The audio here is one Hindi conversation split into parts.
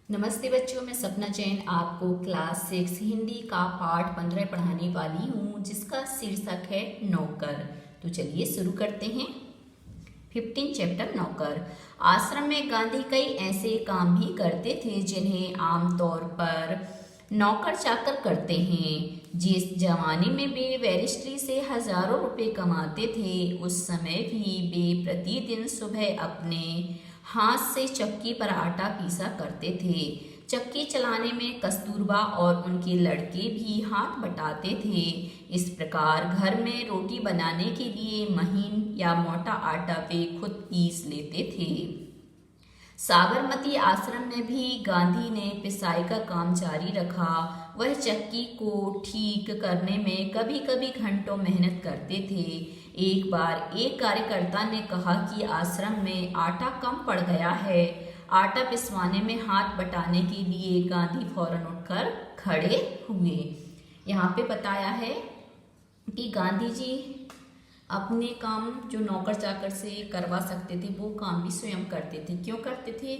नमस्ते बच्चों, मैं सपना जैन आपको क्लास 6 हिंदी का पाठ 15 पढ़ाने वाली हूँ, जिसका शीर्षक है नौकर। तो चलिए शुरू करते हैं। 15 चैप्टर नौकर। आश्रम में गांधी कई ऐसे काम भी करते थे जिन्हें आमतौर पर नौकर चाकर करते हैं। जिस जमाने में वे बैरिस्ट्री से हजारों रुपए कमाते थे, उस समय भी वे प्रतिदिन सुबह अपने हाथ से चक्की पर आटा पीसा करते थे। चक्की चलाने में कस्तूरबा और उनके लड़के भी हाथ बटाते थे। इस प्रकार घर में रोटी बनाने के लिए महीन या मोटा आटा वे खुद पीस लेते थे। साबरमती आश्रम में भी गांधी ने पिसाई का काम जारी रखा। वह चक्की को ठीक करने में कभी कभी घंटों मेहनत करते थे। एक बार एक कार्यकर्ता ने कहा कि आश्रम में आटा कम पड़ गया है। आटा पिसवाने में हाथ बटाने के लिए गांधी फौरन उठकर खड़े हुए। यहाँ पे बताया है कि गांधी जी अपने काम जो नौकर चाकर से करवा सकते थे वो काम भी स्वयं करते थे। क्यों करते थे?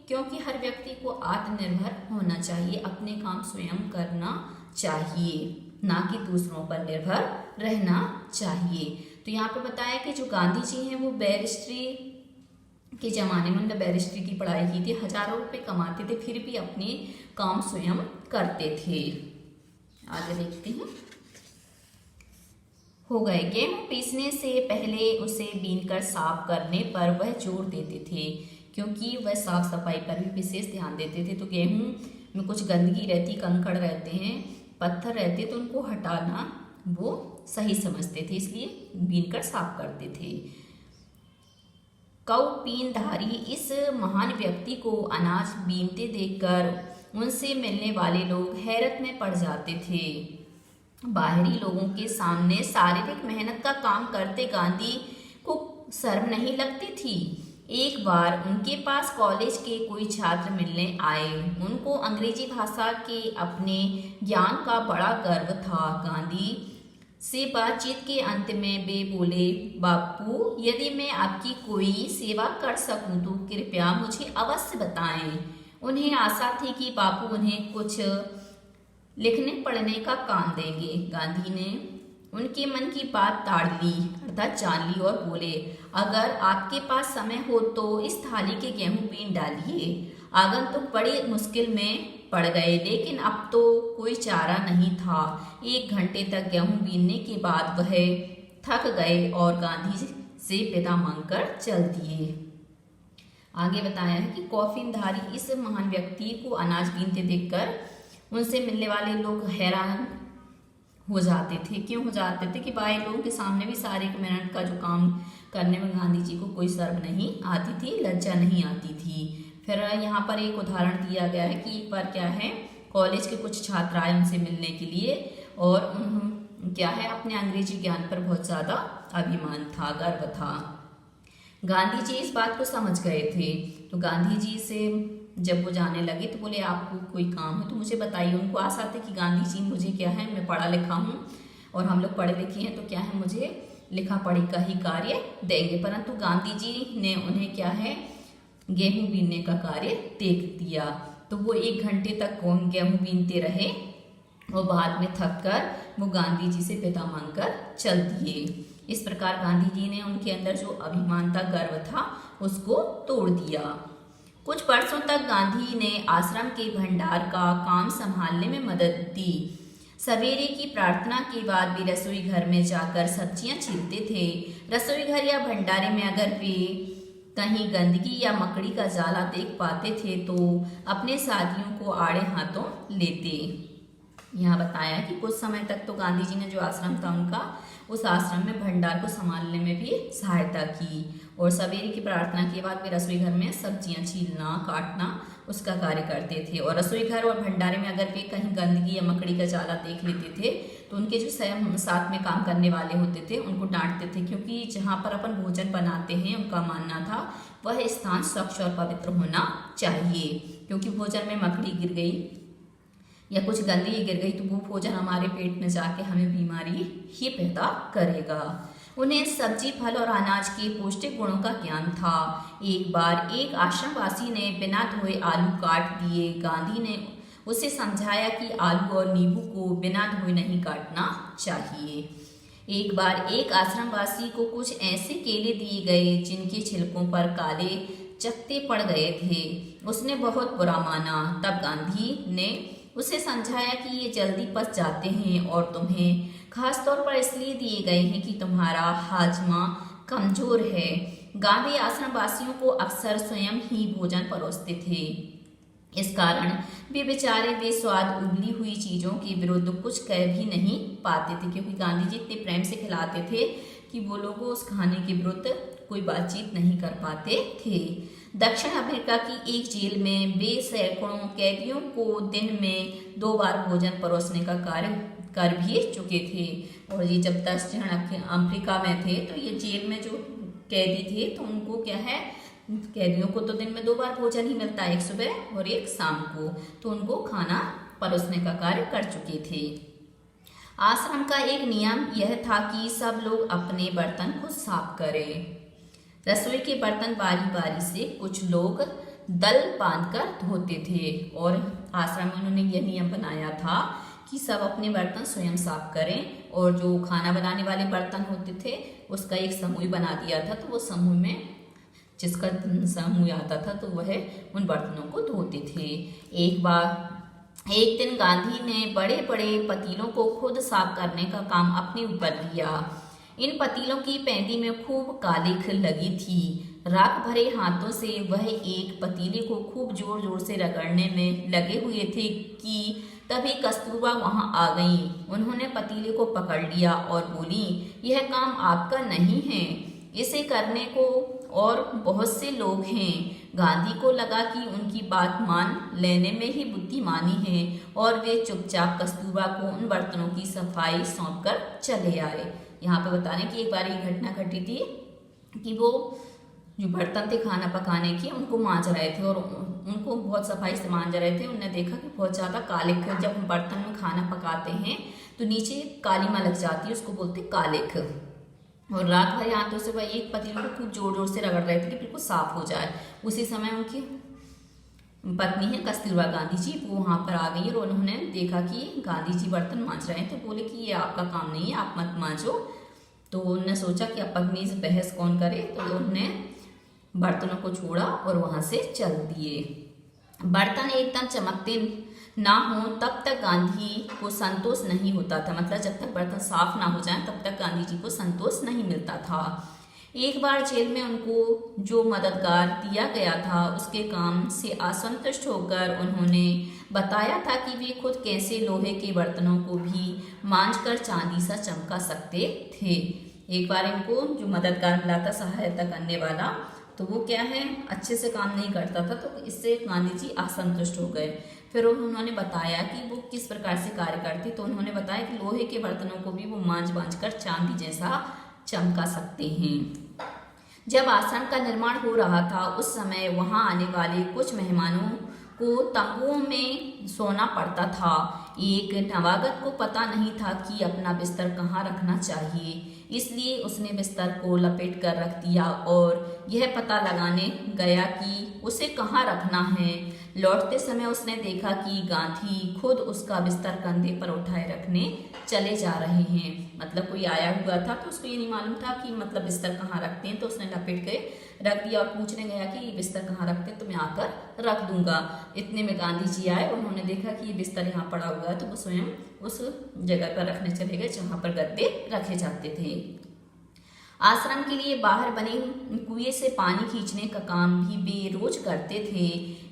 क्योंकि हर व्यक्ति को आत्मनिर्भर होना चाहिए, अपने काम स्वयं करना चाहिए, ना कि दूसरों पर निर्भर रहना चाहिए। तो यहाँ पे बताया कि जो गांधी जी हैं वो बैरिस्ट्री के जमाने में उन्होंने बैरिस्ट्री की पढ़ाई की थी, हजारों रुपए कमाते थे, फिर भी अपने काम स्वयं करते थे। आगे देखते हैं। हो गए। गेहूं पीसने से पहले उसे बीनकर साफ करने पर वह जोर देते थे, क्योंकि वह साफ सफाई पर भी विशेष ध्यान देते थे। तो गेहूं में कुछ गंदगी रहती, कंकड़ रहते हैं, पत्थर रहते, तो उनको हटाना वो सही समझते थे, इसलिए बीनकर साफ करते थे। कौपीनधारी इस महान व्यक्ति को अनाज बीनते देखकर उनसे मिलने वाले लोग हैरत में पड़ जाते थे। बाहरी लोगों के सामने शारीरिक मेहनत का काम करते गांधी को शर्म नहीं लगती थी। एक बार उनके पास कॉलेज के कोई छात्र मिलने आए। उनको अंग्रेजी भाषा के अपने ज्ञान का बड़ा गर्व था। गांधी से बातचीत के अंत में वे बोले, बापू, यदि मैं आपकी कोई सेवा कर सकूं तो कृपया मुझे अवश्य बताएं। उन्हें आशा थी कि बापू उन्हें कुछ लिखने पढ़ने का काम देंगे। गांधी ने उनके मन की बात ताड़ ली, अर्थात जान ली, और बोले, अगर आपके पास समय हो तो इस थाली के गेहूं बीन डालिए। आगंतुक बड़ी मुश्किल में पड़ गए, लेकिन अब तो कोई चारा नहीं था। 1 घंटे तक गेहूं बीनने के बाद वह थक गए और गांधी से विदा मांगकर चल दिए। आगे बताया है कि कौफीनधारी इस महान व्यक्ति को अनाज बीनते देखकर उनसे मिलने वाले लोग हैरान हो जाते थे। क्यों हो जाते थे? कि बाहर लोगों के सामने भी शारीरिक मेहनत का जो काम करने में गांधी जी को कोई शर्म नहीं आती थी, लज्जा नहीं आती थी। फिर यहाँ पर एक उदाहरण दिया गया है कि एक बार क्या है, कॉलेज के कुछ छात्र आए उनसे मिलने के लिए, और क्या है, अपने अंग्रेजी ज्ञान पर बहुत ज़्यादा अभिमान था, गर्व था। गांधी जी इस बात को समझ गए थे, तो गांधी जी से जब वो जाने लगे तो बोले, आपको कोई काम है तो मुझे बताइए। उनको आशा थी कि गांधी जी मुझे क्या है, मैं पढ़ा लिखा हूँ और हम लोग पढ़े लिखे हैं, तो क्या है, मुझे लिखा पढ़ी का ही कार्य देंगे। परंतु गांधी जी ने उन्हें क्या है, गेहूं बीनने का कार्य देख दिया। तो वो 1 घंटे तक गेहूं बीनते रहे और बाद में थक कर वो गांधी जी से विदा मांगकर चल दिए। इस प्रकार गांधी जी ने उनके अंदर जो अभिमान था, गर्व था, उसको तोड़ दिया। कुछ वर्षों तक गांधी ने आश्रम के भंडार का काम संभालने में मदद दी। सवेरे की प्रार्थना के बाद वे रसोई घर में जाकर सब्जियां छीलते थे। रसोई घर या भंडारे में अगर वे कहीं गंदगी या मकड़ी का जाला देख पाते थे तो अपने साथियों को आड़े हाथों लेते। यहाँ बताया कि कुछ समय तक तो गांधी जी ने जो आश्रम था उनका, उस आश्रम में भंडार को संभालने में भी सहायता की, और सवेरे की प्रार्थना के बाद वे रसोई घर में सब्जियां छीलना, काटना, उसका कार्य करते थे। और रसोई घर और भंडारे में अगर वे कहीं गंदगी या मकड़ी का जाला देख लेते थे तो उनके जो साथ में काम करने वाले होते थे उनको डांटते थे, क्योंकि जहाँ पर अपन भोजन बनाते हैं उनका मानना था वह स्थान स्वच्छ और पवित्र होना चाहिए, क्योंकि भोजन में मकड़ी गिर गई या कुछ गंदगी गिर गई तो वो भोजन हमारे पेट में जाके हमें बीमारी ही पैदा करेगा। उन्हें सब्जी, फल और अनाज के पौष्टिक गुणों का ज्ञान था। एक बार एक आश्रमवासी ने बिना धोए आलू काट दिए। गांधी ने उसे समझाया कि आलू और नींबू को बिना धोए नहीं काटना चाहिए। एक बार एक आश्रमवासी को कुछ ऐसे केले दिए गए जिनके छिलकों पर काले चकत्ते पड़ गए थे। उसने बहुत बुरा माना। तब गांधी ने उसे समझाया कि ये जल्दी पच जाते हैं और तुम्हें खास तौर पर इसलिए दिए गए हैं कि तुम्हारा हाजमा कमजोर है। गांधी आश्रमवासियों को अक्सर स्वयं ही भोजन परोसते थे। इस कारण वे बेचारे बेस्वाद उबली हुई चीजों के विरुद्ध कुछ कह भी नहीं पाते थे, क्योंकि गांधी जी इतने प्रेम से खिलाते थे कि वो लोग उस खाने के विरुद्ध कोई बातचीत नहीं कर पाते थे। दक्षिण अफ्रीका की एक जेल में वे सैकड़ों कैदियों को दिन में 2 बार भोजन परोसने का कार्य कर भी चुके थे। और ये जब दक्षिण अफ्रीका में थे तो ये जेल में जो कैदी थे तो उनको क्या है, कैदियों को तो दिन में 2 बार भोजन ही मिलता है, एक सुबह और एक शाम को, तो उनको खाना परोसने का कार्य कर चुके थे। आश्रम का एक नियम यह था कि सब लोग अपने बर्तन खुद साफ करें। रसोई के बर्तन बारी बारी से कुछ लोग दल बांधकर धोते थे और आश्रम में उन्होंने यह नियम बनाया था कि सब अपने बर्तन स्वयं साफ करें और जो खाना बनाने वाले बर्तन होते थे उसका एक समूह बना दिया था, तो वो समूह में जिसका समूह आता था तो वह उन बर्तनों को धोते थे। एक दिन गांधी ने बड़े बड़े पतीलों को खुद साफ करने का काम अपने ऊपर लिया। इन पतीलों की पैंदी में खूब कालिख लगी थी। राख भरे हाथों से वह एक पतीले को खूब जोर जोर से रगड़ने में लगे हुए थे कि तभी कस्तूरबा वहां आ गई। उन्होंने पतीले को पकड़ लिया और बोली, यह काम आपका नहीं है, इसे करने को और बहुत से लोग हैं। गांधी को लगा कि उनकी बात मान लेने में ही बुद्धिमानी है और वे चुपचाप कस्तूरबा को उन बर्तनों की सफाई सौंपकर चले आए। यहाँ पे बता रहे कि एक बार ये घटना घटी थी कि वो जो बर्तन थे खाना पकाने के उनको मांज रहे थे और उनको बहुत सफाई से मांज रहे थे। उन्होंने देखा कि बहुत ज़्यादा कालिख, जब हम बर्तन में खाना पकाते हैं तो नीचे कालीमा लग जाती है, उसको बोलते कालिख। और राख भरे हाथों से वह एक पतीले को खूब जोर जोर से रगड़ रहे थे कि बिल्कुल साफ हो जाए। उसी समय उनकी पत्नी है कस्तूरबा गांधी जी, वो वहाँ पर आ गई और उन्होंने देखा कि गांधी जी बर्तन मांज रहे हैं, तो बोले कि ये आपका काम नहीं है, आप मत मांजो। तो उन्होंने सोचा कि अब पत्नी से बहस कौन करे, तो उन्होंने बर्तनों को छोड़ा और वहां से चल दिए। बर्तन एकदम चमकते ना हो तब तक गांधी को संतोष नहीं होता था, मतलब जब तक बर्तन साफ ना हो जाए तब तक गांधी जी को संतोष नहीं मिलता था। एक बार जेल में उनको जो मददगार दिया गया था उसके काम से असंतुष्ट होकर उन्होंने बताया था कि वे खुद कैसे लोहे के बर्तनों को भी मांझकर चांदी सा चमका सकते थे। एक बार इनको जो मददगार मिला था, सहायता करने वाला, तो वो क्या है अच्छे से काम नहीं करता था, तो इससे गांधी जी असंतुष्ट हो गए। फिर उन्होंने बताया कि वो किस प्रकार से कार्य करते, तो उन्होंने बताया कि लोहे के बर्तनों को भी वो मांझ कर चांदी जैसा चमका सकते हैं। जब आश्रम का निर्माण हो रहा था उस समय वहां आने वाले कुछ मेहमानों को तंबुओं में सोना पड़ता था। एक नवागत को पता नहीं था कि अपना बिस्तर कहाँ रखना चाहिए, इसलिए उसने बिस्तर को लपेट कर रख दिया और यह पता लगाने गया कि उसे कहाँ रखना है। लौटते समय उसने देखा कि गांधी खुद उसका बिस्तर कंधे पर उठाए रखने चले जा रहे हैं। मतलब कोई आया हुआ था तो उसको ये नहीं मालूम था कि मतलब बिस्तर कहाँ रखते हैं, तो उसने लपेट के रख दिया और पूछने गया कि ये बिस्तर कहाँ रखते हैं, तो मैं आकर रख दूंगा। इतने में गांधी जी आए, उन्होंने देखा कि ये बिस्तर यहाँ पड़ा हुआ है, तो वो स्वयं उस जगह पर रखने चले गए जहाँ पर गद्दे रखे जाते थे। आश्रम के लिए बाहर बने कुएं से पानी खींचने का काम भी वे रोज करते थे।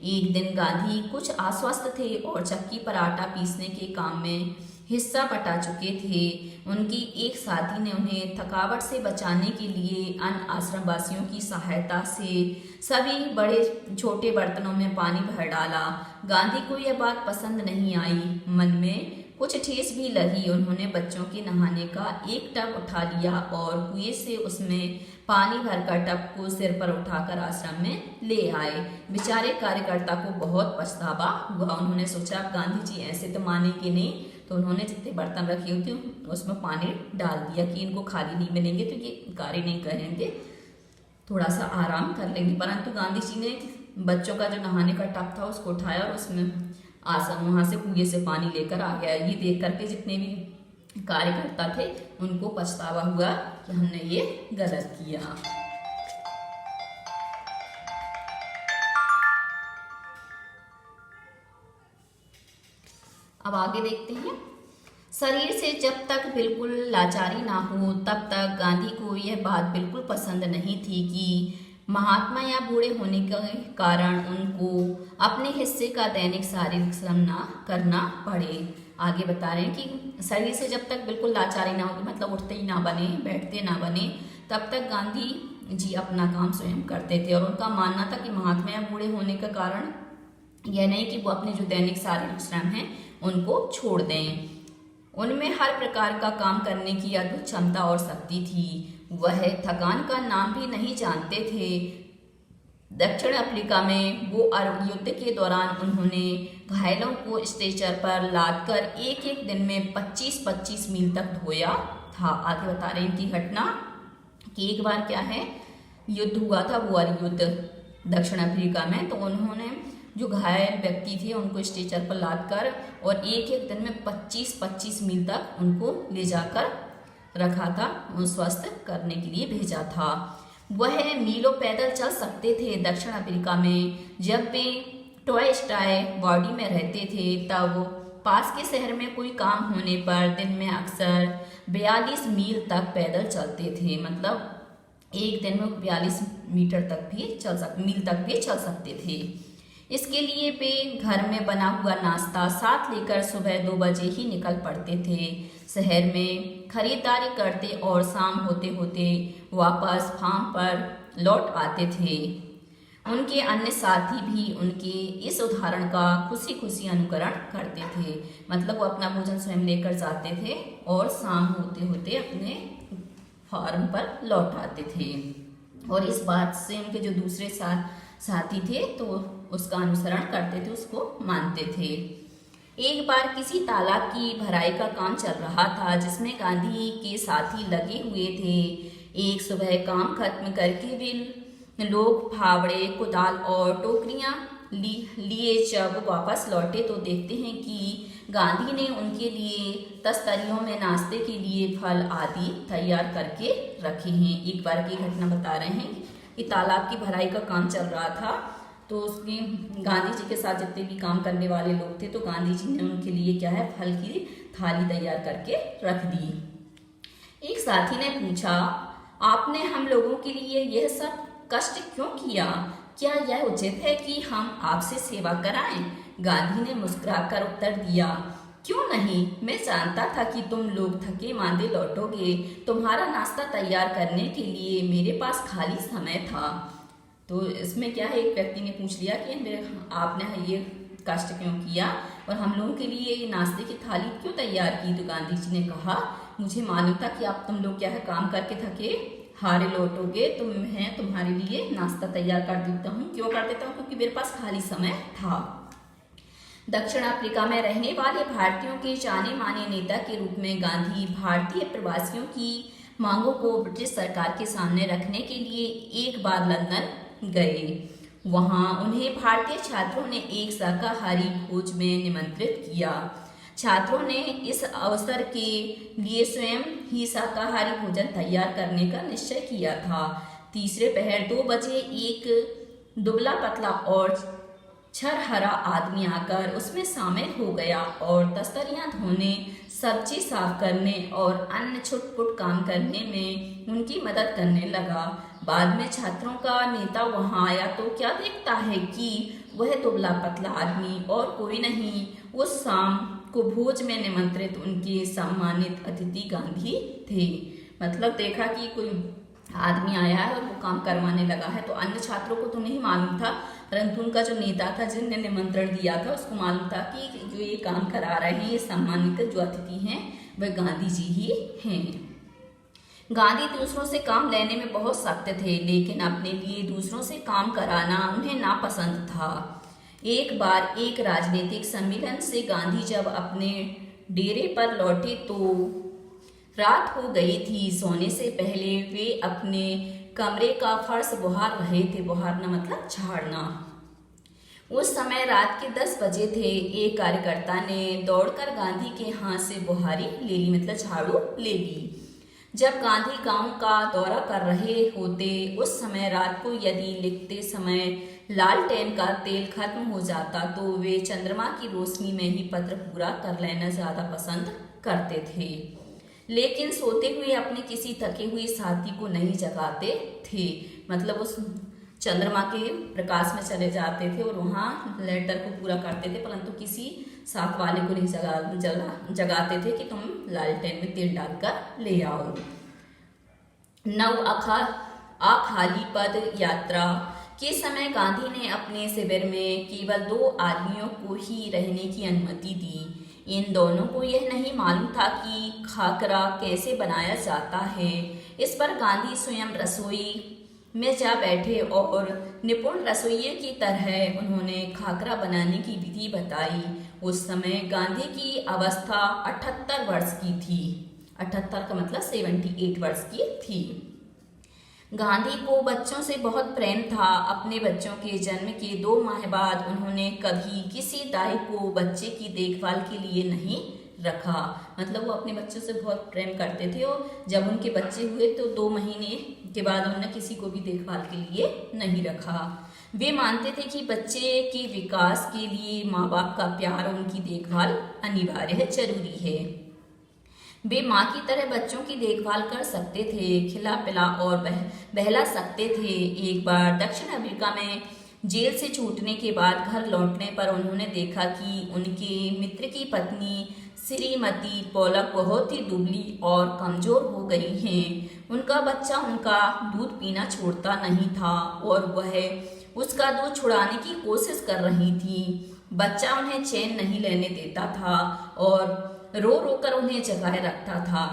एक दिन गांधी कुछ अस्वस्थ थे और चक्की पर आटा पीसने के काम में हिस्सा बटा चुके थे। उनकी एक साथी ने उन्हें थकावट से बचाने के लिए अन्य आश्रमवासियों की सहायता से सभी बड़े छोटे बर्तनों में पानी भर डाला। गांधी को यह बात पसंद नहीं आई, मन में कुछ ठेस भी लगी। उन्होंने बच्चों के नहाने का एक टब उठा लिया और कुएं से उसमें पानी भरकर टब को सिर पर उठाकर आश्रम में ले आए। बेचारे कार्यकर्ता को बहुत पछतावा हुआ। उन्होंने सोचा अब गांधी जी ऐसे तो मानेंगे नहीं, तो उन्होंने जितने बर्तन रखे हुए थे उसमें पानी डाल दिया कि इनको खाली नहीं मिलेंगे तो ये कार्य नहीं करेंगे, थोड़ा सा आराम कर लेंगे। परंतु गांधी जी ने बच्चों का जो नहाने का टब था उसको उठाया और उसमें आसन वहां से कुएं से पानी लेकर आ गया। ये देख करके जितने भी कार्यकर्ता थे उनको पछतावा हुआ कि हमने ये गलत किया। अब आगे देखते हैं। शरीर से जब तक बिल्कुल लाचारी ना हो तब तक गांधी को यह बात बिल्कुल पसंद नहीं थी कि महात्मा या बूढ़े होने के कारण उनको अपने हिस्से का दैनिक शारीरिक श्रम ना करना पड़े। आगे बता रहे हैं कि शरीर से जब तक बिल्कुल लाचारी ना हो, मतलब उठते ही ना बने, बैठते ना बने, तब तक गांधी जी अपना काम स्वयं करते थे। और उनका मानना था कि महात्मा या बूढ़े होने का कारण यह नहीं कि वो अपने जो दैनिक शारीरिक श्रम है उनको छोड़ दें। उनमें हर प्रकार का काम करने की अद्भुत क्षमता और शक्ति थी। वह थकान का नाम भी नहीं जानते थे। दक्षिण अफ्रीका में वो युद्ध के दौरान उन्होंने घायलों को स्ट्रेचर पर लादकर एक एक दिन में 25-25 मील तक ढोया था। आगे बता रहे हैं कि घटना कि एक बार क्या है, युद्ध हुआ था, बोअर युद्ध दक्षिण अफ्रीका में। तो उन्होंने जो घायल व्यक्ति थे उनको स्ट्रेचर पर लादकर और एक एक दिन में 25-25 मील तक उनको ले जाकर रखा था, स्वस्थ करने के लिए भेजा था। वह मीलों पैदल चल सकते थे। दक्षिण अफ्रीका में जब वे टॉय बॉडी में रहते थे तब पास के शहर में कोई काम होने पर दिन में अक्सर 42 मील तक पैदल चलते थे। मतलब एक दिन में 42 मील तक भी चल सकते थे। इसके लिए वे घर में बना हुआ नाश्ता साथ लेकर सुबह 2 बजे ही निकल पड़ते थे। शहर में खरीदारी करते और शाम होते होते वापस फार्म पर लौट आते थे। उनके अन्य साथी भी उनके इस उदाहरण का खुशी खुशी अनुकरण करते थे। मतलब वो अपना भोजन स्वयं लेकर जाते थे और शाम होते होते अपने फार्म पर लौट आते थे। और इस बात से उनके जो दूसरे साथी थे तो उसका अनुसरण करते थे, उसको मानते थे। एक बार किसी तालाब की भराई का काम चल रहा था जिसमें गांधी के साथी लगे हुए थे। एक सुबह काम खत्म करके वे लोग फावड़े, कुदाल और टोकरियां लिए जब वापस लौटे तो देखते हैं कि गांधी ने उनके लिए तस्तरियों में नाश्ते के लिए फल आदि तैयार करके रखे हैं। एक बार की घटना बता रहे हैं कि तालाब की भराई का काम चल रहा था तो उसके गांधी जी के साथ जितने भी काम करने वाले लोग थे तो गांधी जी ने उनके लिए क्या है, फल की थाली तैयार करके रख दी। एक साथी ने पूछा, आपने हम लोगों के लिए यह सब कष्ट क्यों किया? क्या यह उचित है कि हम आपसे सेवा कराएं? गांधी ने मुस्कुराकर उत्तर दिया, क्यों नहीं, मैं जानता था कि तुम लोग थके मांदे लौटोगे। तुम्हारा नाश्ता तैयार करने के लिए मेरे पास खाली समय था। तो इसमें क्या है, एक व्यक्ति ने पूछ लिया कि आपने ये कष्ट क्यों किया और हम लोगों के लिए ये नाश्ते की थाली क्यों तैयार की? तो गांधी जी ने कहा, मुझे मालूम था कि तुम लोग क्या है, काम करके थके हारे लौटोगे तो मैं तुम्हारे लिए नाश्ता तैयार कर देता हूँ। क्यों कर देता हूँ? क्योंकि मेरे पास खाली समय था। दक्षिण अफ्रीका में रहने वाले भारतीयों के जाने माने नेता के रूप में गांधी भारतीय प्रवासियों की मांगों को ब्रिटिश सरकार के सामने रखने के लिए एक बार लंदन गए। वहां उन्हें भारतीय छात्रों ने एक शाकाहारी भोज में निमंत्रित किया। छात्रों ने इस अवसर के लिए स्वयं ही शाकाहारी भोजन तैयार करने का निश्चय किया था। तीसरे पहर 2 बजे एक दुबला पतला और छरहरा आदमी आकर उसमें शामिल हो गया और तस्तरियां धोने, सब्जी साफ करने और अन्य छुटपुट काम करने में उनकी मदद करने लगा। बाद में छात्रों का नेता वहां आया तो क्या देखता है कि वह दुबला पतला आदमी और कोई नहीं, उस शाम को भोज में निमंत्रित उनके सम्मानित अतिथि गांधी थे। मतलब देखा कि कोई आदमी आया है और वो काम करवाने लगा है, तो अन्य छात्रों को तो नहीं मालूम था, परंतु उनका जो नेता था जिनने निमंत्रण दिया था उसको मालूम था कि जो ये काम करा रहे हैं, ये सम्मानित जो अतिथि हैं वह गांधी जी ही हैं। गांधी दूसरों से काम लेने में बहुत सख्त थे, लेकिन अपने लिए दूसरों से काम कराना उन्हें नापसंद था। एक बार एक राजनीतिक सम्मेलन से गांधी जब अपने डेरे पर लौटे तो रात हो गई थी। सोने से पहले वे अपने कमरे का फर्श बुहार रहे थे। बुहारना मतलब झाड़ना। उस समय रात के 10 बजे थे। एक कार्यकर्ता ने दौड़कर गांधी के हाथ से बुहारी ले ली, मतलब झाड़ू ले ली। जब गांधी गांव का दौरा कर रहे होते उस समय रात को यदि लिखते समय लालटेन का तेल खत्म हो जाता तो वे चंद्रमा की रोशनी में ही पत्र पूरा कर लेना ज्यादा पसंद करते थे, लेकिन सोते हुए अपने किसी थके हुए साथी को नहीं जगाते थे। मतलब उस चंद्रमा के प्रकाश में चले जाते थे और वहाँ लेटर को पूरा करते थे, परंतु किसी साथ वाले को नहीं जगाते थे कि तुम लालटेन में तेल डालकर ले आओ। अखाली पद यात्रा के समय गांधी ने अपने शिविर में केवल 2 आदमियों को ही रहने की अनुमति दी। इन दोनों को यह नहीं मालूम था कि खाकरा कैसे बनाया जाता है। इस पर गांधी स्वयं रसोई में जा बैठे और निपुण रसोइये की तरह उन्होंने खाकरा बनाने की विधि बताई। उस समय गांधी की अवस्था 78 वर्ष की थी। 78 का मतलब 78 वर्ष की थी। गांधी को बच्चों से बहुत प्रेम था। अपने बच्चों के जन्म के 2 माह बाद उन्होंने कभी किसी दाई को बच्चे की देखभाल के लिए नहीं रखा। मतलब वो अपने बच्चों से बहुत प्रेम करते थे और जब उनके बच्चे हुए तो 2 महीने के बाद उन्होंने किसी को भी देखभाल के लिए नहीं रखा। वे मानते थे कि बच्चे के विकास के लिए माँ बाप का प्यार और उनकी देखभाल अनिवार्य है, जरूरी है। वे माँ की तरह बच्चों की देखभाल कर सकते थे, खिला पिला और बहला सकते थे। एक बार दक्षिण अफ्रीका में जेल से छूटने के बाद घर लौटने पर उन्होंने देखा कि उनके मित्र की पत्नी श्रीमती पोलक बहुत ही दुबली और कमजोर हो गई हैं। उनका बच्चा उनका दूध पीना छोड़ता नहीं था और वह उसका दूध छुड़ाने की कोशिश कर रही थी। बच्चा उन्हें चैन नहीं लेने देता था और रो रो कर उन्हें जगाए रखता था।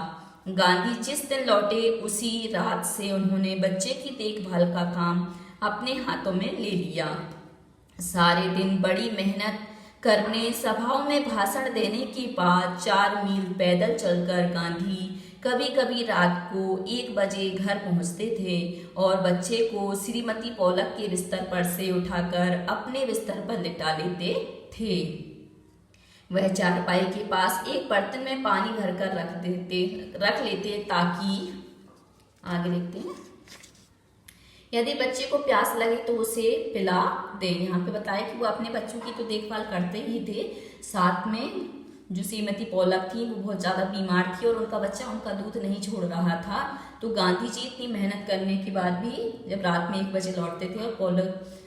गांधी जिस दिन लौटे उसी रात से उन्होंने बच्चे की देखभाल का काम अपने हाथों में ले लिया। सारे दिन बड़ी मेहनत करने, सभाओं में भाषण देने के बाद 4 मील पैदल चलकर गांधी कभी कभी रात को 1 बजे घर पहुंचते थे और बच्चे को श्रीमती पोलक के बिस्तर पर से उठाकर अपने बिस्तर पर लिटा लेते थे। वह चारपाई के पास एक बर्तन में पानी भरकर रख लेते ताकि, आगे देखते हैं, यदि बच्चे को प्यास लगे तो उसे पिला दे। यहाँ पे बताया कि वो अपने बच्चों की तो देखभाल करते ही थे, साथ में जो श्रीमती पोलक थी वो बहुत ज़्यादा बीमार थी और उनका बच्चा उनका दूध नहीं छोड़ रहा था। तो गांधी जी इतनी मेहनत करने के बाद भी जब रात में 1 बजे लौटते थे और पोलक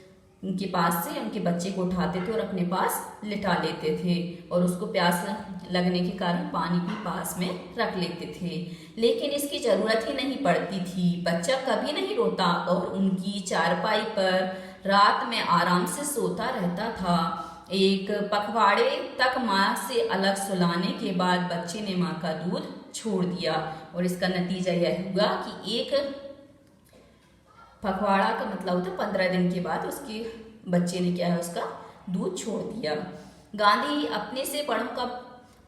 उनके पास से उनके बच्चे को उठाते थे और अपने पास लिटा लेते थे और उसको प्यास लगने के कारण पानी भी पास में रख लेते थे, लेकिन इसकी जरूरत ही नहीं पड़ती थी। बच्चा कभी नहीं रोता और उनकी चारपाई पर रात में आराम से सोता रहता था। एक पखवाड़े तक माँ से अलग सुलाने के बाद बच्चे ने माँ का दूध छोड़ दिया और इसका नतीजा यह हुआ कि एक पखवाड़ा का मतलब होता 15 दिन के बाद उसके बच्चे ने क्या है उसका दूध छोड़ दिया। गांधी अपने से बड़ों का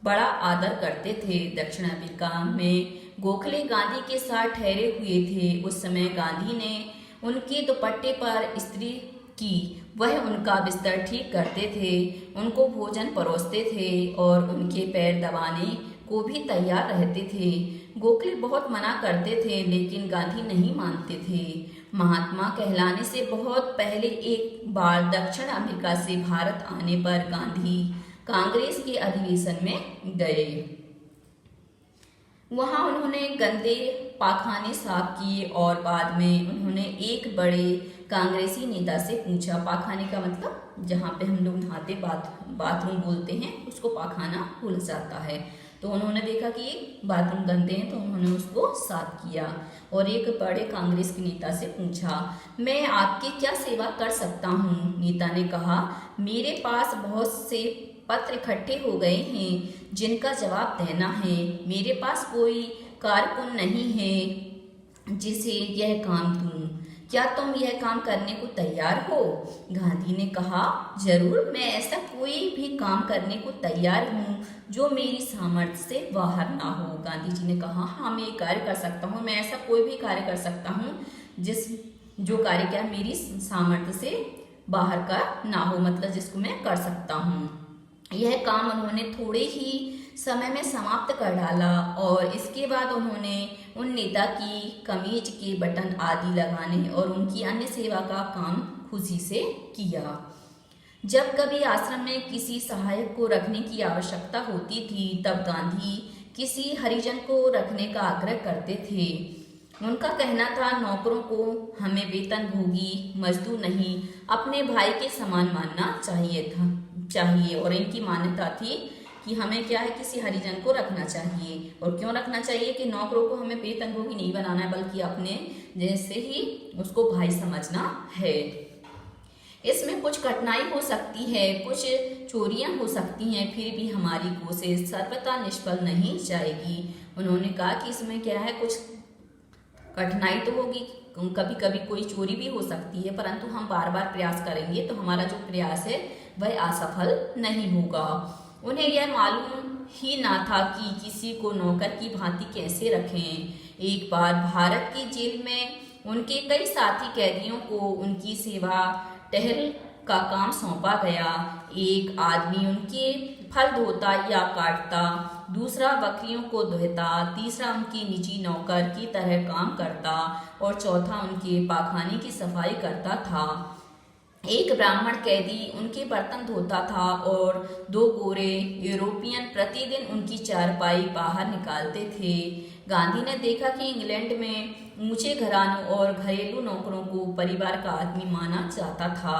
बड़ा आदर करते थे। दक्षिण अफ्रीका में गोखले गांधी के साथ ठहरे हुए थे। उस समय गांधी ने उनके दुपट्टे पर इस्त्री की, वह उनका बिस्तर ठीक करते थे, उनको भोजन परोसते थे और उनके पैर दबाने को भी तैयार रहते थे। गोखले बहुत मना करते थे लेकिन गांधी नहीं मानते थे। महात्मा कहलाने से बहुत पहले एक बार दक्षिण अफ्रीका से भारत आने पर गांधी कांग्रेस के अधिवेशन में गए। वहां उन्होंने गंदे पाखाने साफ किए और बाद में उन्होंने एक बड़े कांग्रेसी नेता से पूछा, पाखाने का मतलब जहाँ पे हम लोग नहाते बाथरूम बोलते हैं उसको पाखाना बोला जाता है। तो उन्होंने देखा कि बाथरूम गंदे हैं तो उन्होंने उसको साफ किया और एक बड़े कांग्रेस के नेता से पूछा, मैं आपकी क्या सेवा कर सकता हूँ? नेता ने कहा, मेरे पास बहुत से पत्र इकट्ठे हो गए हैं जिनका जवाब देना है। मेरे पास कोई कारकुन नहीं है जिसे यह काम दूं। क्या तुम यह काम करने को तैयार हो? गांधी ने कहा, जरूर, मैं ऐसा कोई भी काम करने को तैयार हूँ जो मेरी सामर्थ्य से बाहर ना हो। गांधी जी ने कहा, हाँ, मैं ये कार्य कर सकता हूँ, मैं ऐसा कोई भी कार्य कर सकता हूँ जो कार्य क्या मेरी सामर्थ्य से बाहर का ना हो, मतलब जिसको मैं कर सकता हूँ। यह काम उन्होंने थोड़े ही समय में समाप्त कर डाला और इसके बाद उन्होंने उन नेता की कमीज के बटन आदि लगाने और उनकी अन्य सेवा का काम खुशी से किया। जब कभी आश्रम में किसी सहायक को रखने की आवश्यकता होती थी तब गांधी किसी हरिजन को रखने का आग्रह करते थे। उनका कहना था, नौकरों को हमें वेतनभोगी मजदूर नहीं, अपने भाई के समान मानना चाहिए। और इनकी मान्यता थी कि हमें क्या है, किसी हरिजन को रखना चाहिए। और क्यों रखना चाहिए कि नौकरों को हमें वेतनभोगी नहीं बनाना है, बल्कि अपने जैसे ही उसको भाई समझना है। इसमें कुछ कठिनाई हो सकती है, कुछ चोरियां हो सकती हैं, फिर भी हमारी कोशिश सर्वथा निष्फल नहीं जाएगी। उन्होंने कहा कि इसमें क्या है, कुछ कठिनाई तो होगी, कभी कभी कोई चोरी भी हो सकती है, परंतु हम बार बार प्रयास करेंगे तो हमारा जो प्रयास है वह असफल नहीं होगा। उन्हें यह मालूम ही ना था कि किसी को नौकर की भांति कैसे रखें। एक बार भारत की जेल में उनके कई साथी कैदियों को उनकी सेवा टहल का काम सौंपा गया। एक आदमी उनके फल धोता या काटता, दूसरा बकरियों को धोता, तीसरा उनकी निजी नौकर की तरह काम करता और चौथा उनके पाखाने की सफाई करता था। एक ब्राह्मण कैदी उनके बर्तन धोता था और 2 गोरे यूरोपियन प्रतिदिन उनकी चारपाई बाहर निकालते थे। गांधी ने देखा कि इंग्लैंड में ऊंचे घरानों और घरेलू नौकरों को परिवार का आदमी माना जाता था।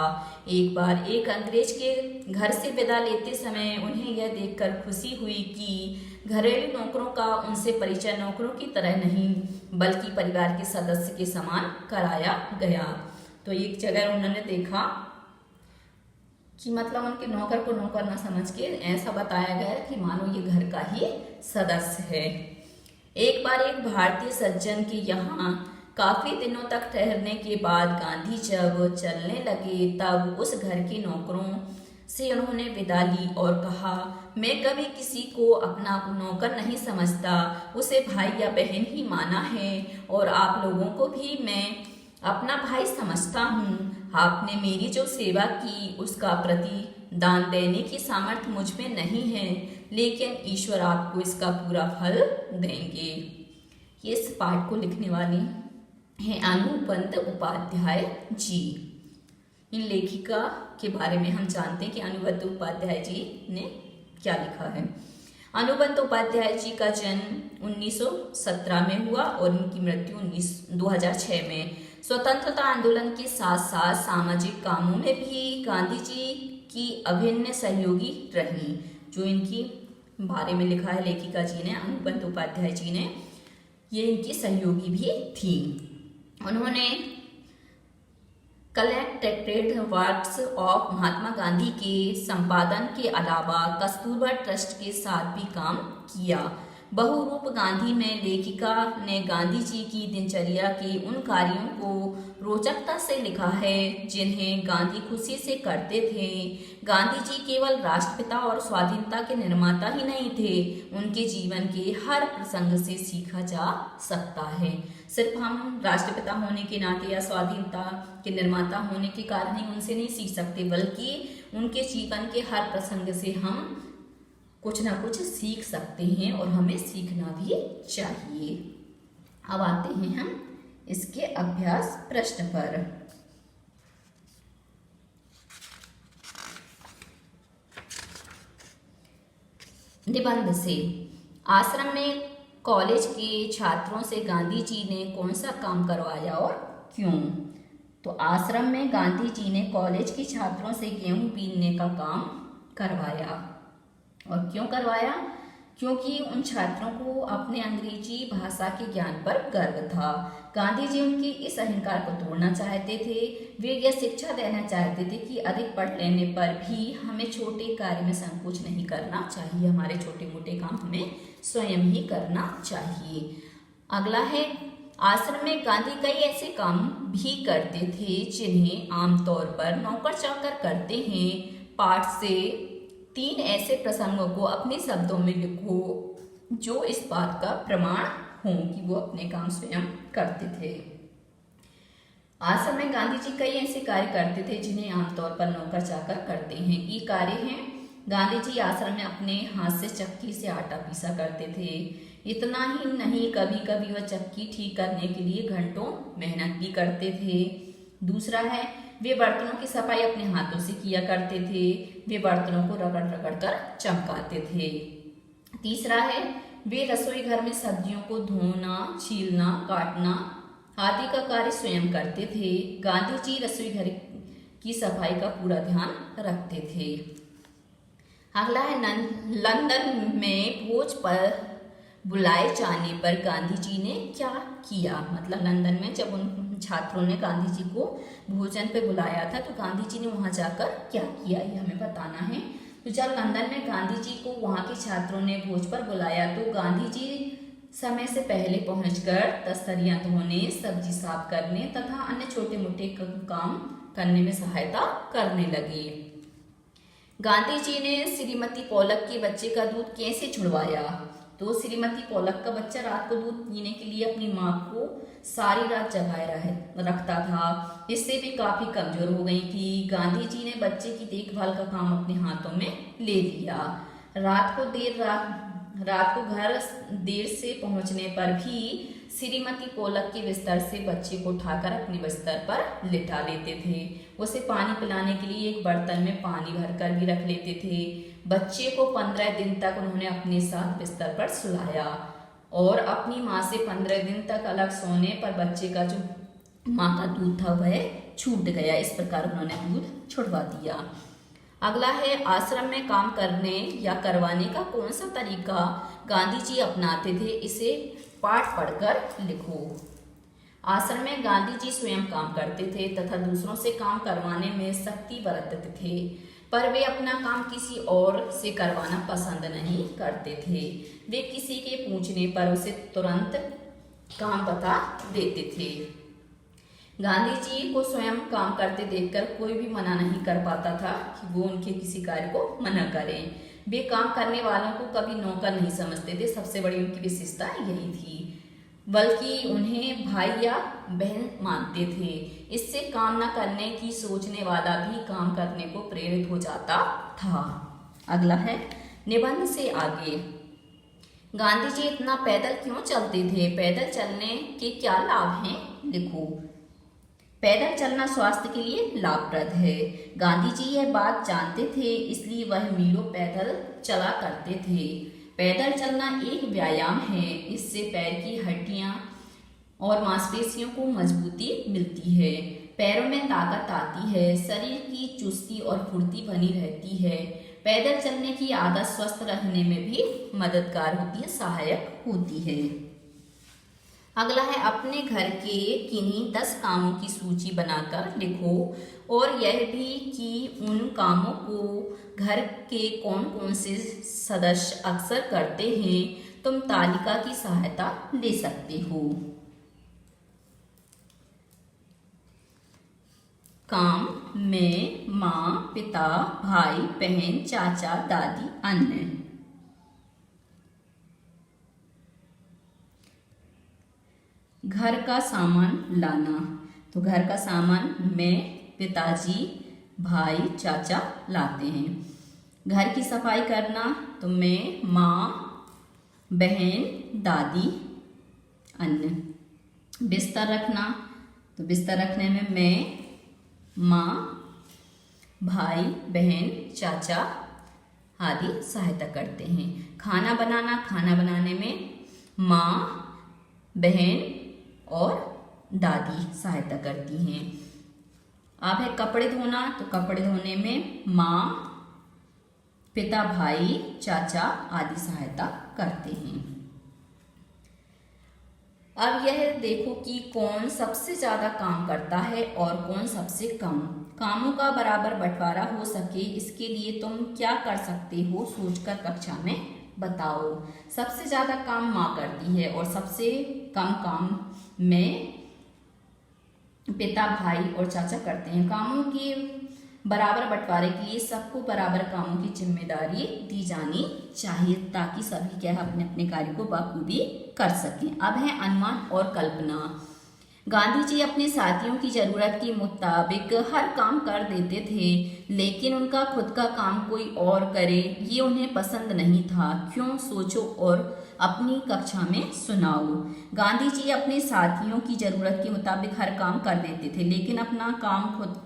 एक बार एक अंग्रेज के घर से विदा लेते समय उन्हें यह देखकर खुशी हुई कि घरेलू नौकरों का उनसे परिचय नौकरों की तरह नहीं बल्कि परिवार के सदस्य के समान कराया गया। तो एक जगह उन्होंने देखा कि मतलब उनके नौकर को नौकर ना समझ के ऐसा बताया गया कि मानो ये घर का ही सदस्य है। एक बार एक भारतीय सज्जन के यहाँ काफी दिनों तक ठहरने के बाद गांधी जब चलने लगे तब उस घर के नौकरों से उन्होंने विदा ली और कहा, मैं कभी किसी को अपना नौकर नहीं समझता, उसे भाई या बहन ही माना है और आप लोगों को भी मैं अपना भाई समझता हूँ। आपने मेरी जो सेवा की उसका प्रतिदान देने की सामर्थ्य मुझ में नहीं है, लेकिन ईश्वर आपको इसका पूरा फल देंगे। इस पाठ को लिखने वाली हैं अनुबंध उपाध्याय जी। इन लेखिका के बारे में हम जानते हैं कि अनुबंध उपाध्याय जी ने क्या लिखा है। अनुबंध उपाध्याय जी का जन्म 1917 में हुआ और उनकी मृत्यु 2006 में। स्वतंत्रता आंदोलन के साथ साथ सामाजिक कामों में भी गांधी जी की अभिन्न सहयोगी रही। जो इनकी बारे में लिखा है लेखिका जी ने, अनुबंध उपाध्याय जी ने, ये इनकी सहयोगी भी थी। उन्होंने collected works of Mahatma Gandhi के संपादन के अलावा कस्तूरबा ट्रस्ट के साथ भी काम किया। बहुरूप गांधी में लेखिका ने गांधी जी की दिनचर्या के उन कार्यों को रोचकता से लिखा है जिन्हें गांधी खुशी से करते थे। गांधी जी केवल राष्ट्रपिता और स्वाधीनता के निर्माता ही नहीं थे, उनके जीवन के हर प्रसंग से सीखा जा सकता है। सिर्फ हम राष्ट्रपिता होने के नाते या स्वाधीनता के निर्माता होने के कारण ही उनसे नहीं सीख सकते, बल्कि उनके जीवन के हर प्रसंग से हम कुछ ना कुछ सीख सकते हैं और हमें सीखना भी चाहिए। अब आते हैं हम इसके अभ्यास प्रश्न पर। निबंध से आश्रम में कॉलेज के छात्रों से गांधी जी ने कौन सा काम करवाया और क्यों? तो आश्रम में गांधी जी ने कॉलेज के छात्रों से गेहूं बीनने का काम करवाया। और क्यों करवाया? क्योंकि उन छात्रों को अपने अंग्रेजी भाषा के ज्ञान पर गर्व था। गांधी जी उनकी इस अहंकार को तोड़ना चाहते थे। वे यह शिक्षा देना चाहते थे कि अधिक पढ़ लेने पर भी हमें छोटे कार्य में संकोच नहीं करना चाहिए, हमारे छोटे मोटे काम हमें स्वयं ही करना चाहिए। अगला है आश्रम में गांधी कई ऐसे काम भी करते थे जिन्हें आमतौर पर नौकर चाकर करते हैं। पाठ से 3 ऐसे प्रसंगों को अपने शब्दों में लिखो जो इस बात का प्रमाण हो कि वो अपने काम स्वयं करते थे। आश्रम में गांधी जी कई ऐसे कार्य करते थे जिन्हें आमतौर पर नौकर चाकर करते हैं। ये कार्य हैं, गांधी जी आश्रम में अपने हाथ से चक्की से आटा पीसा करते थे। इतना ही नहीं, कभी कभी वह चक्की ठीक करने के लिए घंटों मेहनत भी करते थे। दूसरा है, वे बर्तनों की सफाई अपने हाथों से किया करते थे। वे बर्तनों को रगड़ रगड़ कर चमकाते थे। तीसरा है, वे रसोई घर में सब्जियों को धोना, छीलना, काटना आदि का कार्य स्वयं करते थे। गांधी जी रसोई घर की सफाई का पूरा ध्यान रखते थे। अगला है, लंदन में भोज पर बुलाए जाने पर गांधी जी ने क्या किया। मतलब लंदन में जब उन छात्रों ने गांधी जी को भोजन पे बुलाया था तो गांधी जी ने वहां जाकर क्या किया, ये हमें बताना है। तो जब लंदन में गांधी जी को वहां के छात्रों ने भोज पर बुलाया तो गांधी जी समय से पहले पहुंचकर दस्तरियां धोने, सब्जी साफ करने तथा अन्य छोटे मोटे काम करने में सहायता करने लगे। गांधी जी ने श्रीमती पॉलक के बच्चे का दूध कैसे छुड़वाया। तो श्रीमती पॉलक का बच्चा रात को दूध पीने के लिए अपनी माँ को सारी रात जगाए रखता था। इससे भी काफी कमजोर हो गई थी। गांधी जी ने बच्चे की देखभाल का काम अपने हाथों में ले लिया। रात को घर देर से पहुंचने पर भी श्रीमती पॉलक के बिस्तर से बच्चे को उठाकर अपने बिस्तर पर लिटा लेते थे। उसे पानी पिलाने के लिए एक बर्तन में पानी भरकर भी रख लेते थे। बच्चे को 15 दिन तक उन्होंने अपने साथ बिस्तर पर सुलाया और अपनी माँ से 15 दिन तक अलग सोने पर बच्चे का जो माँ का दूध था वह छूट गया। इस प्रकार उन्होंने दूध छुड़वा दिया। अगला है, आश्रम में काम करने या करवाने का कौन सा तरीका गांधी जी अपनाते थे, इसे पाठ पढ़कर लिखो। आश्रम में गांधी जी स्वयं काम करते थे तथा दूसरों से काम करवाने में सख्ती बरतते थे, पर वे अपना काम किसी और से करवाना पसंद नहीं करते थे। वे किसी के पूछने पर उसे तुरंत काम बता देते थे। गांधी जी को स्वयं काम करते देखकर कोई भी मना नहीं कर पाता था कि वो उनके किसी कार्य को मना करें। वे काम करने वालों को कभी नौकर नहीं समझते थे, सबसे बड़ी उनकी विशेषता यही थी, बल्कि उन्हें भाई या बहन मानते थे। इससे काम न करने की सोचने वाला भी काम करने को प्रेरित हो जाता था। अगला है, निबंध से आगे। गांधी जी इतना पैदल क्यों चलते थे, पैदल चलने के क्या लाभ हैं, लिखो। पैदल चलना स्वास्थ्य के लिए लाभप्रद है। गांधी जी यह बात जानते थे, इसलिए वह मीलों पैदल चला करते थे। पैदल चलना एक व्यायाम है, इससे पैर की हड्डियां और मांसपेशियों को मजबूती मिलती है, पैरों में ताकत आती है, शरीर की चुस्ती और फुर्ती बनी रहती है। पैदल चलने की आदत स्वस्थ रहने में भी मददगार होती है, सहायक होती है। अगला है, अपने घर के किन्हीं 10 कामों की सूची बनाकर लिखो और यह भी कि उन कामों को घर के कौन कौन से सदस्य अक्सर करते हैं। तुम तालिका की सहायता ले सकते हो। काम में माँ, पिता, भाई, बहन, चाचा, दादी, अन्य। घर का सामान लाना, तो घर का सामान मैं, पिताजी, भाई, चाचा लाते हैं। घर की सफाई करना, तो मैं, माँ, बहन, दादी, अन्य। बिस्तर रखना, तो बिस्तर रखने में मैं, माँ, भाई, बहन, चाचा आदि सहायता करते हैं। खाना बनाना, खाना बनाने में माँ, बहन और दादी सहायता करती हैं। अब है कपड़े धोना, तो कपड़े धोने में माँ, पिता, भाई, चाचा आदि सहायता करते हैं। अब यह देखो कि कौन सबसे ज्यादा काम करता है और कौन सबसे कम। कामों का बराबर बंटवारा हो सके, इसके लिए तुम क्या कर सकते हो, सोचकर कक्षा में बताओ। सबसे ज्यादा काम माँ करती है और सबसे कम काम मैं, पिता, भाई और चाचा करते हैं। कामों के बराबर बंटवारे के लिए सबको बराबर कामों की जिम्मेदारी दी जानी चाहिए ताकि सभी क्या है अपने अपने कार्य को बखूबी कर सकें। अब है अनुमान और कल्पना। गांधी जी अपने साथियों की जरूरत के मुताबिक हर काम कर देते थे, लेकिन उनका खुद का काम कोई और करे ये उन्हें पसंद नहीं था। क्यों? सोचो और अपनी कक्षा में सुनाओ। गांधी जी अपने साथियों की जरूरत के मुताबिक हर काम कर देते थे, लेकिन अपना काम खुद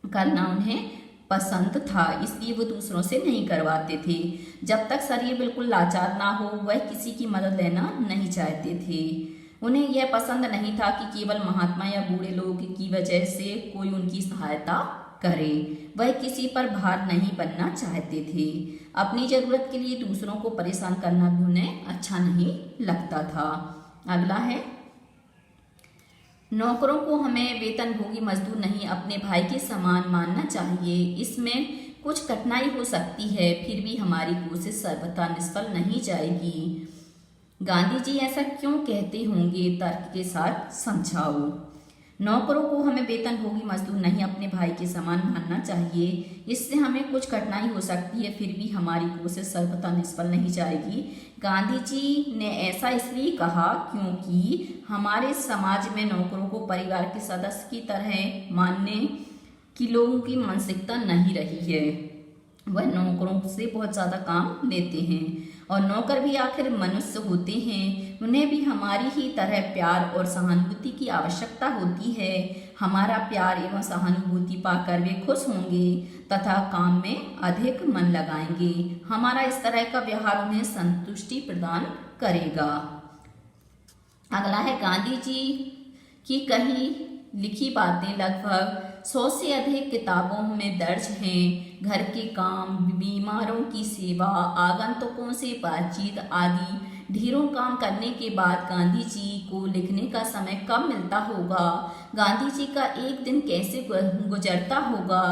करना उन्हें पसंद था, इसलिए वो दूसरों से नहीं करवाते थे। जब तक शरीर बिल्कुल लाचार ना हो वह किसी की मदद लेना नहीं चाहते थे। उन्हें यह पसंद नहीं था कि केवल महात्मा या बूढ़े लोग की वजह से कोई उनकी सहायता करे। वह किसी पर भार नहीं बनना चाहते थे। अपनी जरूरत के लिए दूसरों को परेशान करना भी उन्हें अच्छा नहीं लगता था। अगला है, नौकरों को हमें वेतनभोगी मजदूर नहीं अपने भाई के समान मानना चाहिए। इसमें कुछ कठिनाई हो सकती है, फिर भी हमारी कोशिश सर्वथा निष्फल नहीं जाएगी। गांधी जी ऐसा क्यों कहते होंगे? तर्क के साथ समझाओ। नौकरों को हमें वेतनभोगी मजदूर नहीं अपने भाई के समान मानना चाहिए। इससे हमें कुछ कठिनाई हो सकती है, फिर भी हमारी कोशिश सर्वथा निष्फल नहीं जाएगी। गांधी जी ने ऐसा इसलिए कहा क्योंकि हमारे समाज में नौकरों को परिवार के सदस्य की तरह मानने की लोगों की मानसिकता नहीं रही है। वह नौकरों से बहुत ज़्यादा काम लेते हैं और नौकर भी आखिर मनुष्य होते हैं। उन्हें भी हमारी ही तरह प्यार और सहानुभूति की आवश्यकता होती है। हमारा प्यार एवं सहानुभूति पाकर वे खुश होंगे तथा काम में अधिक मन लगाएंगे। हमारा इस तरह का व्यवहार उन्हें संतुष्टि प्रदान करेगा। अगला है, गांधी जी की कही लिखी बातें लगभग 100 से अधिक किताबों में दर्ज हैं। घर के काम, बीमारों की सेवा, आगंतुकों से बातचीत आदि ढेरों काम करने के बाद गांधी जी को लिखने का समय कब मिलता होगा? गांधी जी का एक दिन कैसे गुजरता होगा?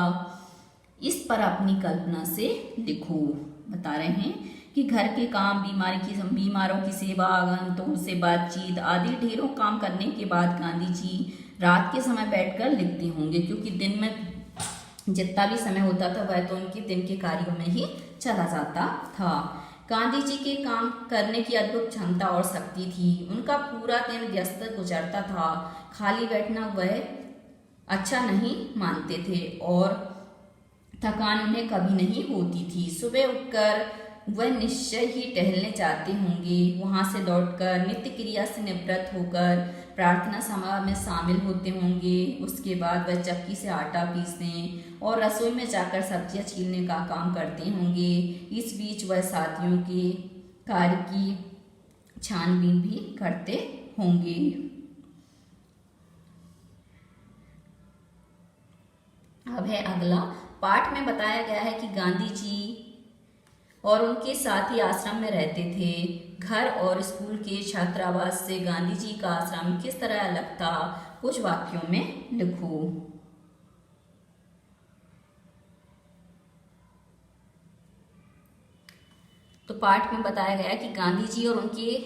इस पर अपनी कल्पना से लिखो। बता रहे हैं कि घर के काम, बीमारों की सेवा, आगंतुकों से बातचीत आदि ढेरों काम करने के बाद गांधी जी रात के समय बैठकर लिखते होंगे, क्योंकि दिन में जितना भी समय होता था वह तो उनके दिन के कार्यों में ही चला जाता था। गांधी जी के काम करने की अद्भुत क्षमता और शक्ति थी। उनका पूरा दिन व्यस्त गुजरता था। खाली बैठना वह अच्छा नहीं मानते थे और थकान उन्हें कभी नहीं होती थी। सुबह उठकर वह निश्चय ही टहलने जाते होंगे। वहां से लौटकर नित्य क्रिया से निवृत्त होकर प्रार्थना सभा में शामिल होते होंगे। उसके बाद वह चक्की से आटा पीसने और रसोई में जाकर सब्जियां छीलने का काम करते होंगे। इस बीच वह साथियों के कार्य की छानबीन भी करते होंगे। अब है अगला, पाठ में बताया गया है कि गांधी जी और उनके साथी आश्रम में रहते थे। घर और स्कूल के छात्रावास से गांधी जी का आश्रम किस तरह अलग था? कुछ वाक्यों में लिखो। तो पाठ में बताया गया कि गांधी जी और उनके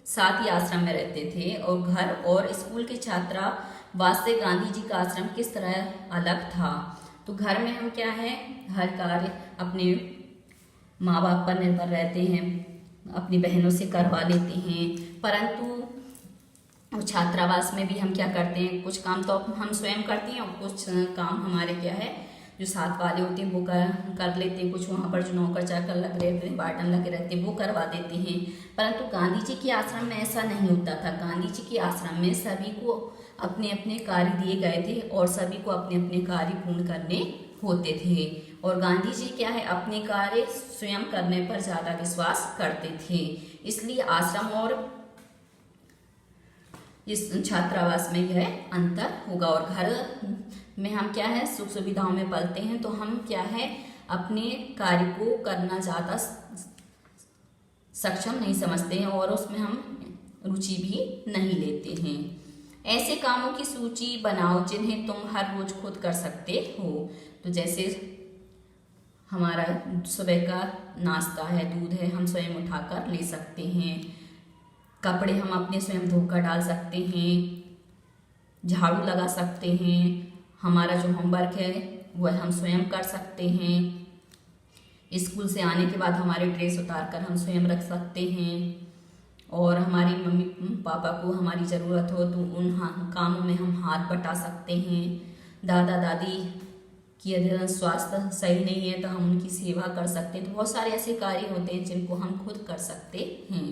साथी आश्रम में रहते थे और घर और स्कूल के छात्रावास से गांधी जी का आश्रम किस तरह अलग था। तो घर में हम क्या है, हर कार्य अपने माँ बाप पर निर्भर रहते हैं, अपनी बहनों से करवा लेते हैं, परंतु छात्रावास में भी हम क्या करते हैं, कुछ काम तो हम स्वयं करते हैं और कुछ काम हमारे क्या है जो साथ वाले होते हैं वो कर लेते हैं। कुछ वहाँ पर जो नौकर चाकर लग रहे होते हैं, वार्डन लगे रहते हैं, वो करवा देते हैं। परंतु गांधी जी के आश्रम में ऐसा नहीं होता था। गांधी जी के आश्रम में सभी को अपने अपने कार्य दिए गए थे और सभी को अपने अपने कार्य पूर्ण करने होते थे। और गांधी जी क्या है, अपने कार्य स्वयं करने पर ज़्यादा विश्वास करते थे। इसलिए आश्रम और इस छात्रावास में यह अंतर होगा। और घर में हम क्या है, सुख सुविधाओं में पलते हैं, तो हम क्या है अपने कार्य को करना ज़्यादा सक्षम नहीं समझते हैं और उसमें हम रुचि भी नहीं लेते हैं। ऐसे कामों की सूची बनाओ जिन्हें तुम हर रोज खुद कर सकते हो। तो जैसे हमारा सुबह का नाश्ता है, दूध है, हम स्वयं उठाकर ले सकते हैं। कपड़े हम अपने स्वयं धोकर डाल सकते हैं, झाड़ू लगा सकते हैं, हमारा जो होमवर्क है वह हम स्वयं कर सकते हैं। स्कूल से आने के बाद हमारे ड्रेस उतार कर हम स्वयं रख सकते हैं। और हमारी मम्मी पापा को हमारी ज़रूरत हो तो उन कामों में हम हाथ बटा सकते हैं। दादा दादी की यदि स्वास्थ्य सही नहीं है तो हम उनकी सेवा कर सकते हैं। तो बहुत सारे ऐसे कार्य होते हैं जिनको हम खुद कर सकते हैं।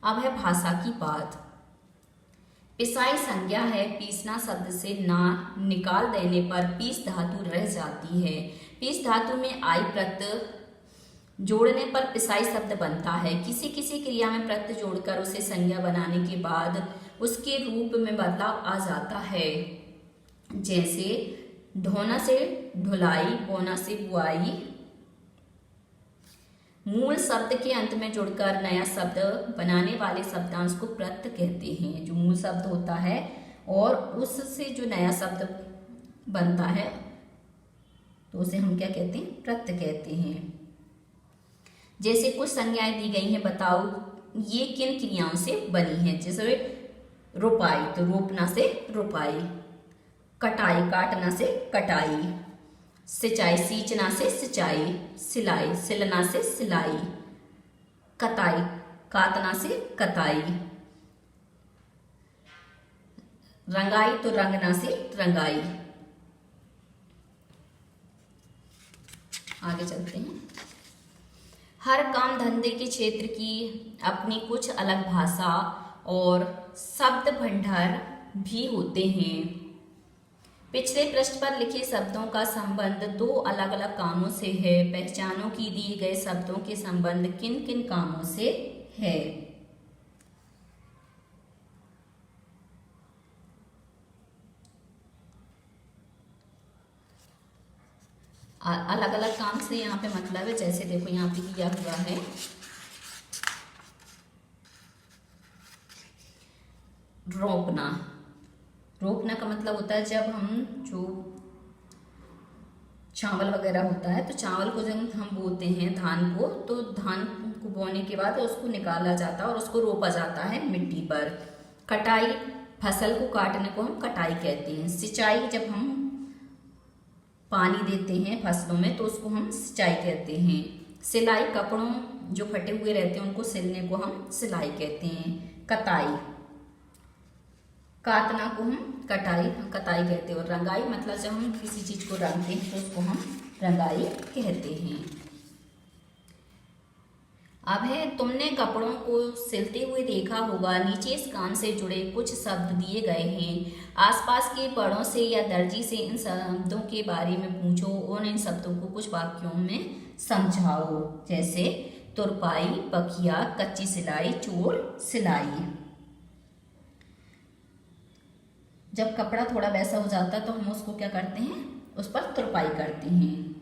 अब है भाषा की बात। पिसाई संज्ञा है, पीसना शब्द से ना निकाल देने पर पीस धातु रह जाती है। पीस धातु में आई प्रत्यय जोड़ने पर पिसाई शब्द बनता है। किसी किसी क्रिया में प्रत्यय जोड़कर उसे संज्ञा बनाने के बाद उसके रूप में बदलाव आ जाता है। जैसे ढोना से ढुलाई, बोना से बुआई। मूल शब्द के अंत में जुड़कर नया शब्द बनाने वाले शब्दांश को प्रत्यय कहते हैं। जो मूल शब्द होता है और उससे जो नया शब्द बनता है तो उसे हम क्या कहते हैं? प्रत्यय कहते हैं। जैसे कुछ संज्ञाएं दी गई हैं, बताओ ये किन क्रियाओं से बनी है। जैसे रोपाई, तो रोपना से रोपाई। कटाई, काटना से कटाई। सिंचाई, सींचना से सिंचाई। सिलाई, सिलना से सिलाई। कताई, काटना से कताई। रंगाई, तो रंगना से रंगाई। आगे चलते हैं। हर काम धंधे के क्षेत्र की अपनी कुछ अलग भाषा और शब्द भंडार भी होते हैं। पिछले पृष्ठ पर लिखे शब्दों का संबंध दो अलग अलग कामों से है। पहचानों की दिए गए शब्दों के संबंध किन किन कामों से है। अलग अलग काम से यहाँ पे मतलब है, जैसे देखो यहाँ पे किया हुआ है रोपना। रोपना का मतलब होता है जब हम जो चावल वगैरह होता है तो चावल को जब हम बोते हैं धान को, तो धान को बोने के बाद उसको निकाला जाता है और उसको रोपा जाता है मिट्टी पर। कटाई, फसल को काटने को हम कटाई कहते हैं। सिंचाई, जब हम पानी देते हैं फसलों में तो उसको हम सिंचाई कहते हैं। सिलाई, कपड़ों जो फटे हुए रहते हैं उनको सिलने को हम सिलाई कहते हैं। कताई, काटना को हम कटाई कहते हैं। और रंगाई मतलब जब हम किसी चीज को रंगते हैं तो उसको हम रंगाई कहते हैं। अब है, तुमने कपड़ों को सिलते हुए देखा होगा। नीचे इस काम से जुड़े कुछ शब्द दिए गए हैं। आसपास के बड़ों से या दर्जी से इन शब्दों के बारे में पूछो और इन शब्दों को कुछ वाक्यों में समझाओ। जैसे तुरपाई, बखिया, कच्ची सिलाई, चोर सिलाई। जब कपड़ा थोड़ा वैसा हो जाता है तो हम उसको क्या करते हैं? उस पर तुरपाई करते हैं।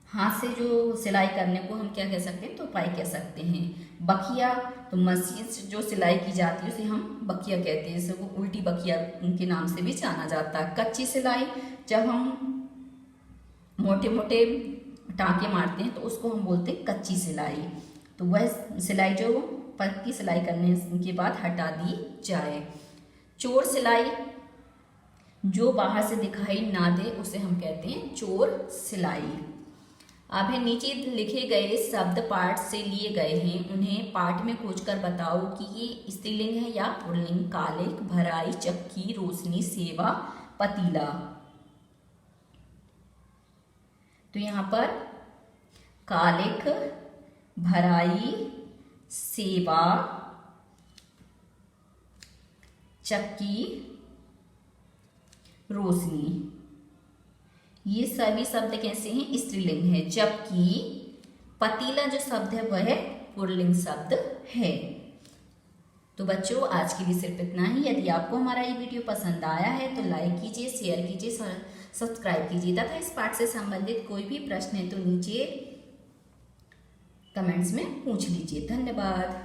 हाथ से जो सिलाई करने को हम क्या कह सकते हैं? तुरपाई कह सकते हैं। बखिया, तो मशीन से जो सिलाई की जाती है उसे हम बखिया कहते हैं। इसको उल्टी बखिया के नाम से भी जाना जाता है। कच्ची सिलाई, जब हम मोटे मोटे टाँके मारते हैं तो उसको हम बोलते हैं कच्ची सिलाई। तो वह सिलाई जो पक्की सिलाई करने के बाद हटा दी जाए। चोर सिलाई, जो बाहर से दिखाई ना दे उसे हम कहते हैं चोर सिलाई। अब है, नीचे लिखे गए शब्द पाठ से लिए गए हैं, उन्हें पाठ में खोजकर बताओ कि ये स्त्रीलिंग है या पुल्लिंग। कालिक, भराई, चक्की, रोशनी, सेवा, पतीला। तो यहाँ पर कालिक, भराई, सेवा, चक्की, रोशनी, ये सभी शब्द कैसे हैं? स्त्रीलिंग है। जबकि पतीला जो शब्द है वह पुल्लिंग शब्द है। तो बच्चों, आज के लिए सिर्फ इतना ही। यदि आपको हमारा ये वीडियो पसंद आया है तो लाइक कीजिए, शेयर कीजिए, सब्सक्राइब कीजिए तथा इस पाठ से संबंधित कोई भी प्रश्न है तो नीचे कमेंट्स में पूछ लीजिए। धन्यवाद।